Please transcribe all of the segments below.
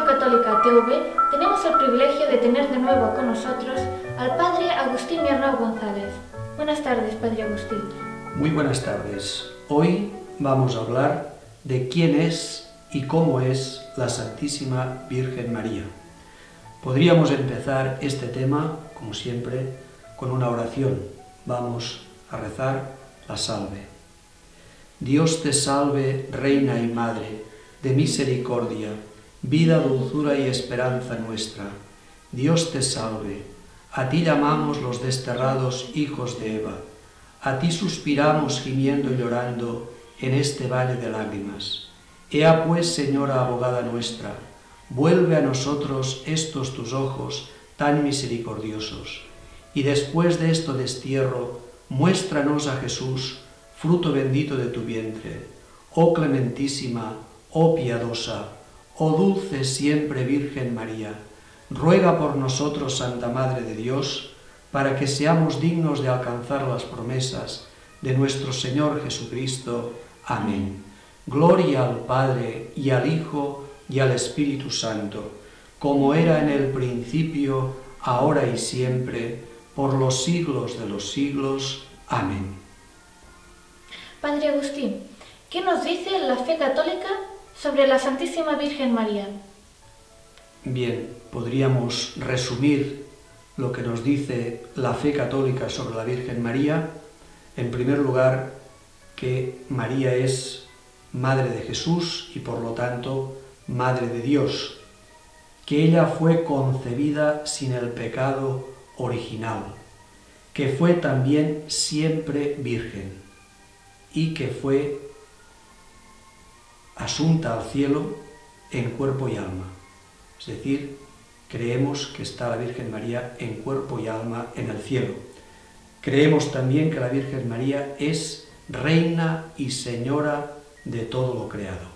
Radio Católica TV tenemos el privilegio de tener de nuevo con nosotros al Padre Agustín Miernau González. Buenas tardes, Padre Agustín. Muy buenas tardes. Hoy vamos a hablar de quién es y cómo es la Santísima Virgen María. Podríamos empezar este tema, como siempre, con una oración. Vamos a rezar la salve. Dios te salve, Reina y Madre, de misericordia, vida, dulzura y esperanza nuestra. Dios te salve. A ti llamamos los desterrados hijos de Eva. A ti suspiramos gimiendo y llorando en este valle de lágrimas. Ea pues, Señora abogada nuestra, vuelve a nosotros estos tus ojos tan misericordiosos. Y después de este destierro, muéstranos a Jesús, fruto bendito de tu vientre. Oh clementísima, oh piadosa, oh dulce siempre Virgen María, ruega por nosotros, Santa Madre de Dios, para que seamos dignos de alcanzar las promesas de nuestro Señor Jesucristo. Amén. Gloria al Padre, y al Hijo, y al Espíritu Santo, como era en el principio, ahora y siempre, por los siglos de los siglos. Amén. Padre Agustín, ¿qué nos dice la fe católica sobre la Santísima Virgen María? Bien, podríamos resumir lo que nos dice la fe católica sobre la Virgen María. En primer lugar, que María es Madre de Jesús y por lo tanto Madre de Dios, que ella fue concebida sin el pecado original, que fue también siempre virgen y que fue asunta al cielo en cuerpo y alma. Es decir, creemos que está la Virgen María en cuerpo y alma en el cielo. Creemos también que la Virgen María es Reina y Señora de todo lo creado.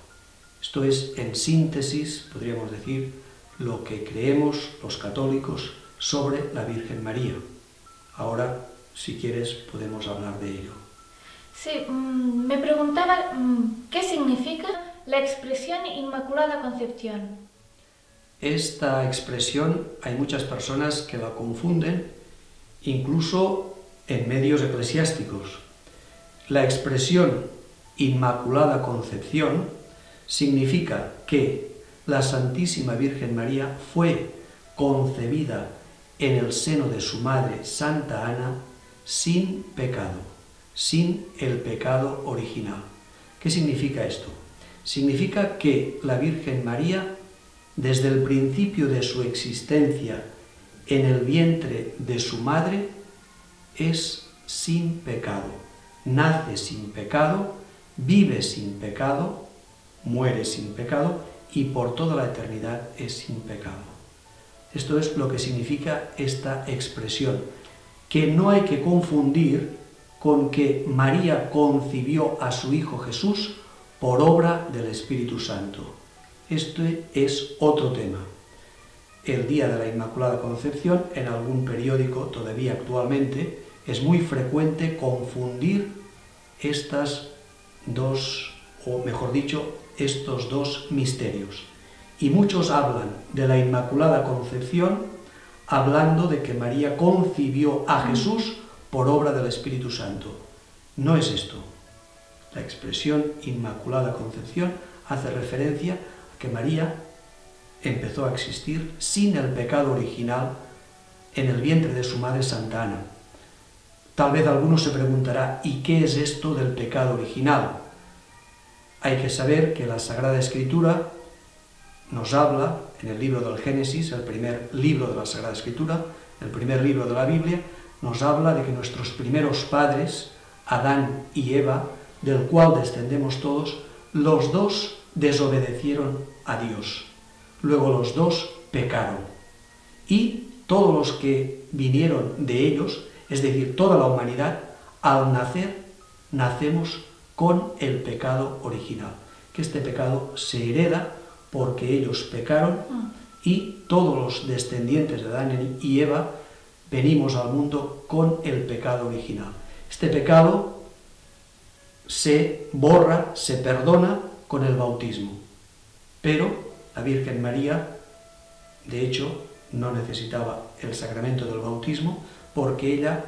Esto es, en síntesis, podríamos decir, lo que creemos los católicos sobre la Virgen María. Ahora, si quieres, podemos hablar de ello. Sí, me preguntaba qué significa la expresión Inmaculada Concepción. Esta expresión hay muchas personas que la confunden, incluso en medios eclesiásticos. La expresión Inmaculada Concepción significa que la Santísima Virgen María fue concebida en el seno de su madre Santa Ana sin pecado, sin el pecado original. ¿Qué significa esto? Significa que la Virgen María, desde el principio de su existencia en el vientre de su madre, es sin pecado, nace sin pecado, vive sin pecado, muere sin pecado y por toda la eternidad es sin pecado. Esto es lo que significa esta expresión, que no hay que confundir con que María concibió a su Hijo Jesús por obra del Espíritu Santo. Este es otro tema. El día de la Inmaculada Concepción, en algún periódico todavía actualmente, es muy frecuente confundir estas dos, o mejor dicho, estos dos misterios. Y muchos hablan de la Inmaculada Concepción hablando de que María concibió a Jesús por obra del Espíritu Santo. No es esto. La expresión Inmaculada Concepción hace referencia a que María empezó a existir sin el pecado original en el vientre de su madre Santa Ana. Tal vez alguno se preguntará, ¿y qué es esto del pecado original? Hay que saber que la Sagrada Escritura nos habla, en el libro del Génesis, el primer libro de la Sagrada Escritura, el primer libro de la Biblia, nos habla de que nuestros primeros padres, Adán y Eva, del cual descendemos todos, los dos desobedecieron a Dios. Luego los dos pecaron. Y todos los que vinieron de ellos, es decir, toda la humanidad, al nacer, nacemos con el pecado original. Que este pecado se hereda porque ellos pecaron y todos los descendientes de Adán y Eva venimos al mundo con el pecado original. Este pecado se borra, se perdona con el bautismo. Pero La Virgen María, de hecho, no necesitaba el sacramento del bautismo porque ella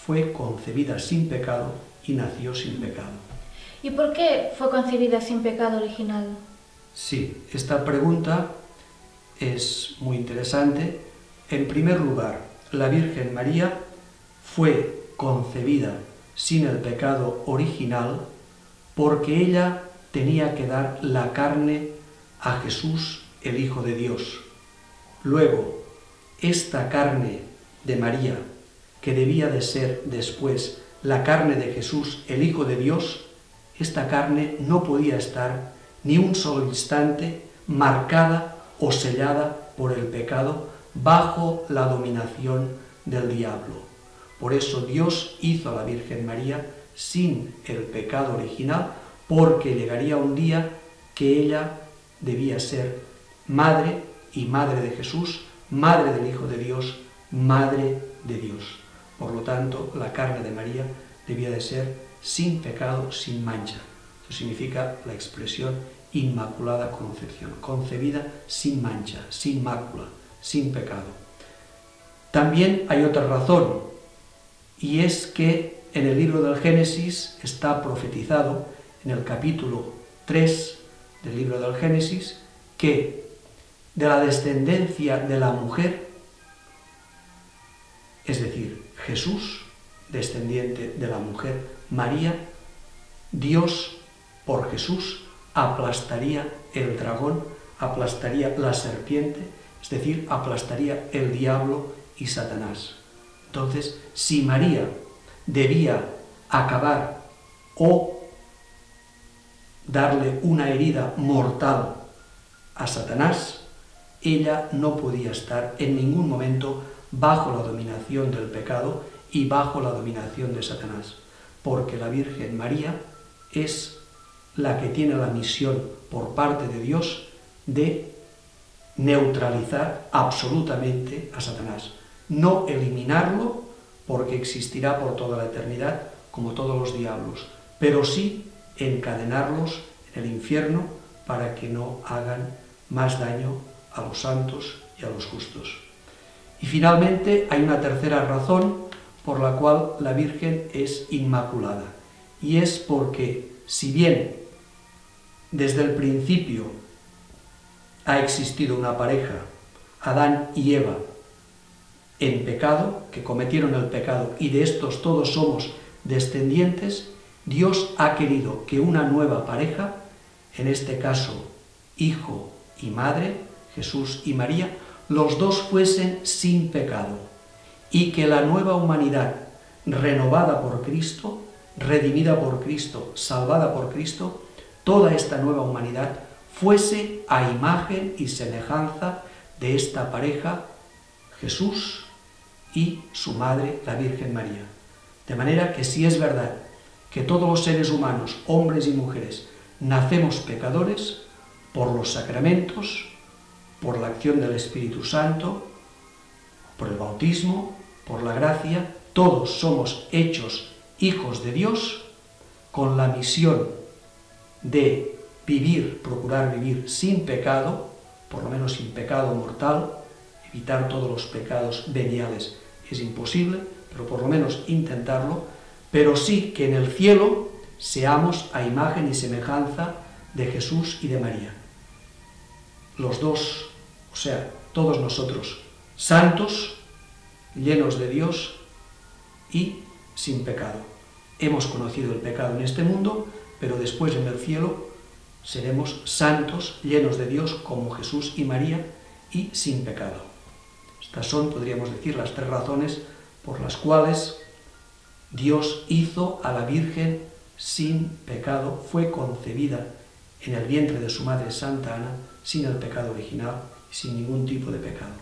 fue concebida sin pecado y nació sin pecado. ¿Y por qué fue concebida sin pecado original? Sí, esta pregunta es muy interesante. En primer lugar, la Virgen María fue concebida sin el pecado original porque ella tenía que dar la carne a Jesús, el Hijo de Dios. Luego, esta carne de María, que debía de ser después la carne de Jesús, el Hijo de Dios, esta carne no podía estar ni un solo instante marcada o sellada por el pecado bajo la dominación del diablo. Por eso Dios hizo a la Virgen María sin el pecado original, porque llegaría un día que ella debía ser madre y madre de Jesús, madre del Hijo de Dios, madre de Dios. Por lo tanto, la carne de María debía de ser sin pecado, sin mancha. Eso significa la expresión Inmaculada Concepción, concebida sin mancha, sin mácula, sin pecado. También hay otra razón, y es que en el libro del Génesis está profetizado, en el capítulo 3 del libro del Génesis, que de la descendencia de la mujer, es decir, Jesús, descendiente de la mujer María, Dios por Jesús aplastaría el dragón, aplastaría la serpiente, es decir, aplastaría el diablo y Satanás. Entonces, si María debía acabar o darle una herida mortal a Satanás, ella no podía estar en ningún momento bajo la dominación del pecado y bajo la dominación de Satanás, porque la Virgen María es la que tiene la misión por parte de Dios de neutralizar absolutamente a Satanás, no eliminarlo porque existirá por toda la eternidad como todos los diablos, pero sí encadenarlos en el infierno para que no hagan más daño a los santos y a los justos. Y finalmente hay una tercera razón por la cual la Virgen es inmaculada, y es porque si bien desde el principio ha existido una pareja, Adán y Eva, en pecado, que cometieron el pecado, y de estos todos somos descendientes, Dios ha querido que una nueva pareja, en este caso hijo y madre, Jesús y María, los dos fuesen sin pecado, y que la nueva humanidad, renovada por Cristo, redimida por Cristo, salvada por Cristo, toda esta nueva humanidad fuese a imagen y semejanza de esta pareja, Jesús y su madre, la Virgen María. De manera que si es verdad que todos los seres humanos, hombres y mujeres, nacemos pecadores por los sacramentos, por la acción del Espíritu Santo, por el bautismo, por la gracia, todos somos hechos hijos de Dios con la misión de vivir, procurar vivir sin pecado, por lo menos sin pecado mortal. Evitar todos los pecados veniales es imposible, pero por lo menos intentarlo, pero sí que en el cielo seamos a imagen y semejanza de Jesús y de María. Los dos, o sea, todos nosotros, santos, llenos de Dios y sin pecado. Hemos conocido el pecado en este mundo, pero después en el cielo seremos santos, llenos de Dios como Jesús y María y sin pecado. Estas son, podríamos decir, las tres razones por las cuales Dios hizo a la Virgen sin pecado, fue concebida en el vientre de su madre Santa Ana sin el pecado original y sin ningún tipo de pecado.